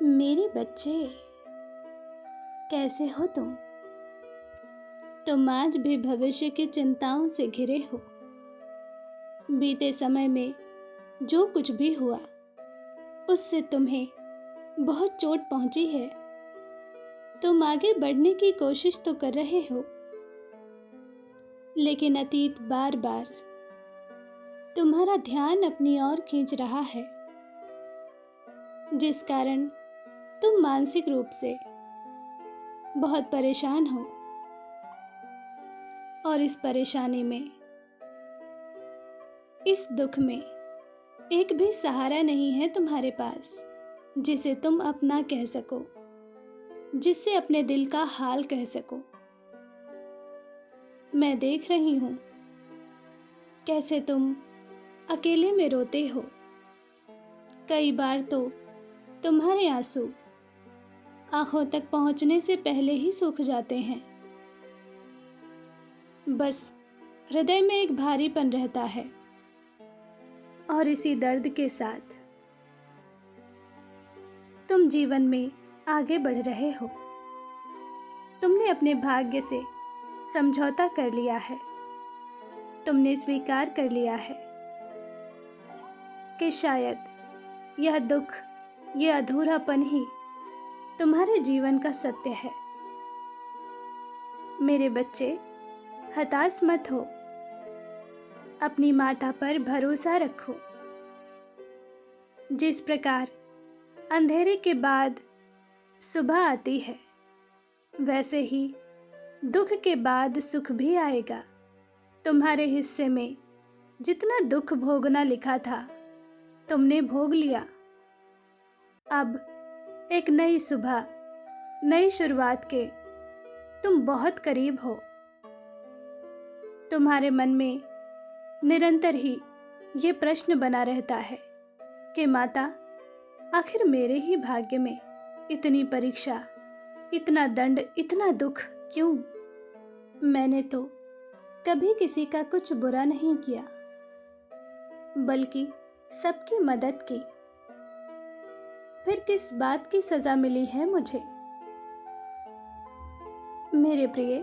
मेरे बच्चे, कैसे हो तुम? तुम आज भी भविष्य की चिंताओं से घिरे हो। बीते समय में जो कुछ भी हुआ उससे तुम्हें बहुत चोट पहुंची है। तुम आगे बढ़ने की कोशिश तो कर रहे हो, लेकिन अतीत बार बार तुम्हारा ध्यान अपनी ओर खींच रहा है, जिस कारण तुम मानसिक रूप से बहुत परेशान हो। और इस परेशानी में, इस दुख में एक भी सहारा नहीं है तुम्हारे पास जिसे तुम अपना कह सको, जिससे अपने दिल का हाल कह सको। मैं देख रही हूँ कैसे तुम अकेले में रोते हो। कई बार तो तुम्हारे आंसू आंखों तक पहुँचने से पहले ही सूख जाते हैं। बस हृदय में एक भारीपन रहता है, और इसी दर्द के साथ तुम जीवन में आगे बढ़ रहे हो। तुमने अपने भाग्य से समझौता कर लिया है। तुमने स्वीकार कर लिया है कि शायद यह दुख, यह अधूरापन ही तुम्हारे जीवन का सत्य है। मेरे बच्चे, हताश मत हो। अपनी माता पर भरोसा रखो। जिस प्रकार अंधेरे के बाद सुबह आती है, वैसे ही दुख के बाद सुख भी आएगा। तुम्हारे हिस्से में जितना दुख भोगना लिखा था, तुमने भोग लिया। अब एक नई सुबह, नई शुरुआत के तुम बहुत करीब हो। तुम्हारे मन में निरंतर ही ये प्रश्न बना रहता है कि माता, आखिर मेरे ही भाग्य में इतनी परीक्षा, इतना दंड, इतना दुख क्यों? मैंने तो कभी किसी का कुछ बुरा नहीं किया, बल्कि सबकी मदद की। फिर किस बात की सजा मिली है मुझे? मेरे प्रिय,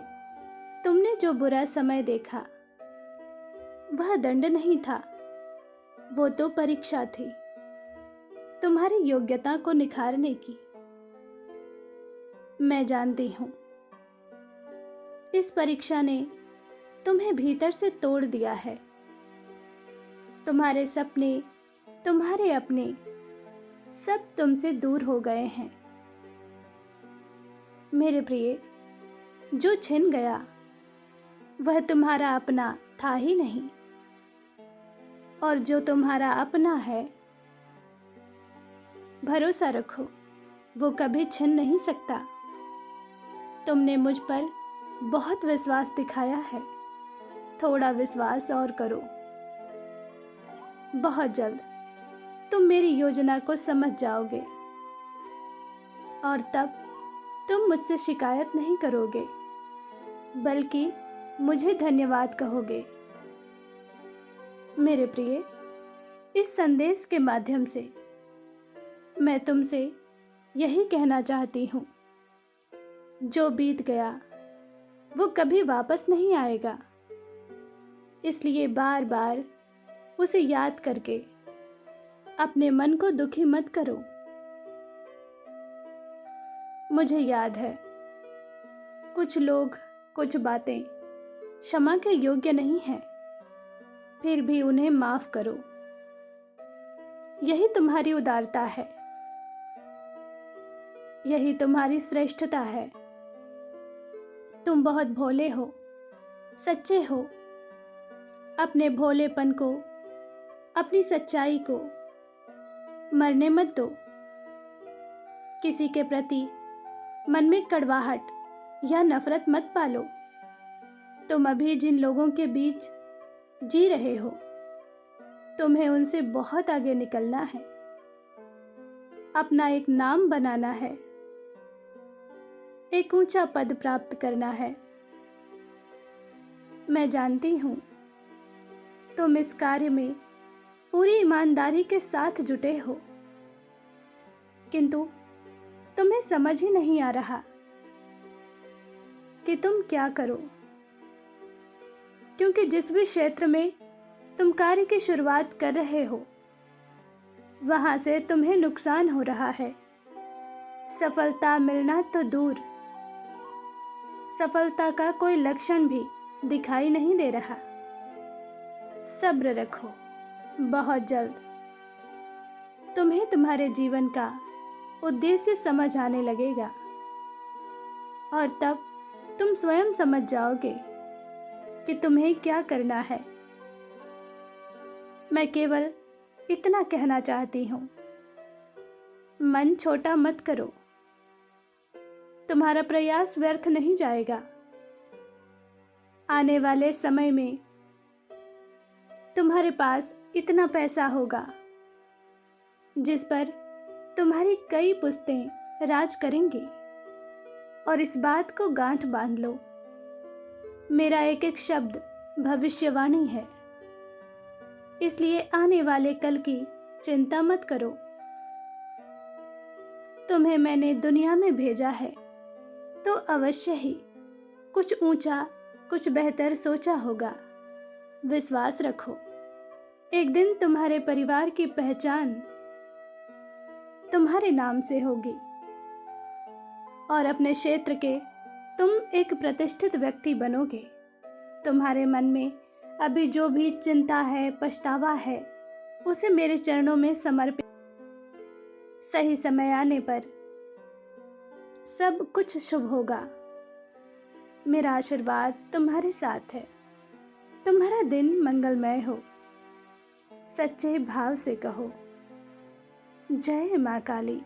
तुमने जो बुरा समय देखा वह दंड नहीं था, वो तो परीक्षा थी, तुम्हारी योग्यता को निखारने की। मैं जानती हूँ इस परीक्षा ने तुम्हें भीतर से तोड़ दिया है। तुम्हारे सपने, तुम्हारे अपने सब तुमसे दूर हो गए हैं। मेरे प्रिय, जो छिन गया वह तुम्हारा अपना था ही नहीं, और जो तुम्हारा अपना है, भरोसा रखो, वो कभी छिन नहीं सकता। तुमने मुझ पर बहुत विश्वास दिखाया है, थोड़ा विश्वास और करो। बहुत जल्द तुम मेरी योजना को समझ जाओगे, और तब तुम मुझसे शिकायत नहीं करोगे, बल्कि मुझे धन्यवाद कहोगे। मेरे प्रिय, इस संदेश के माध्यम से मैं तुमसे यही कहना चाहती हूँ, जो बीत गया वो कभी वापस नहीं आएगा। इसलिए बार बार उसे याद करके अपने मन को दुखी मत करो। मुझे याद है, कुछ लोग, कुछ बातें क्षमा के योग्य नहीं हैं, फिर भी उन्हें माफ करो। यही तुम्हारी उदारता है, यही तुम्हारी श्रेष्ठता है। तुम बहुत भोले हो, सच्चे हो। अपने भोलेपन को, अपनी सच्चाई को मरने मत दो। किसी के प्रति मन में कड़वाहट या नफरत मत पालो। तुम अभी जिन लोगों के बीच जी रहे हो, तुम्हें उनसे बहुत आगे निकलना है, अपना एक नाम बनाना है, एक ऊंचा पद प्राप्त करना है। मैं जानती हूँ तुम इस कार्य में पूरी ईमानदारी के साथ जुटे हो, किंतु तुम्हें समझ ही नहीं आ रहा कि तुम क्या करो, क्योंकि जिस भी क्षेत्र में तुम कार्य की शुरुआत कर रहे हो वहां से तुम्हें नुकसान हो रहा है। सफलता मिलना तो दूर, सफलता का कोई लक्षण भी दिखाई नहीं दे रहा। सब्र रखो, बहुत जल्द तुम्हें तुम्हारे जीवन का उद्देश्य समझ आने लगेगा और तब तुम स्वयं समझ जाओगे कि तुम्हें क्या करना है। मैं केवल इतना कहना चाहती हूँ, मन छोटा मत करो, तुम्हारा प्रयास व्यर्थ नहीं जाएगा। आने वाले समय में तुम्हारे पास इतना पैसा होगा जिस पर तुम्हारी कई पुश्तें राज करेंगी। और इस बात को गांठ बांध लो, मेरा एक एक शब्द भविष्यवाणी है, इसलिए आने वाले कल की चिंता मत करो। तुम्हें मैंने दुनिया में भेजा है तो अवश्य ही कुछ ऊंचा, कुछ बेहतर सोचा होगा। विश्वास रखो, एक दिन तुम्हारे परिवार की पहचान तुम्हारे नाम से होगी और अपने क्षेत्र के तुम एक प्रतिष्ठित व्यक्ति बनोगे। तुम्हारे मन में अभी जो भी चिंता है, पछतावा है, उसे मेरे चरणों में समर्पित। सही समय आने पर सब कुछ शुभ होगा। मेरा आशीर्वाद तुम्हारे साथ है। तुम्हारा दिन मंगलमय हो। सच्चे भाव से कहो, जय माँ काली।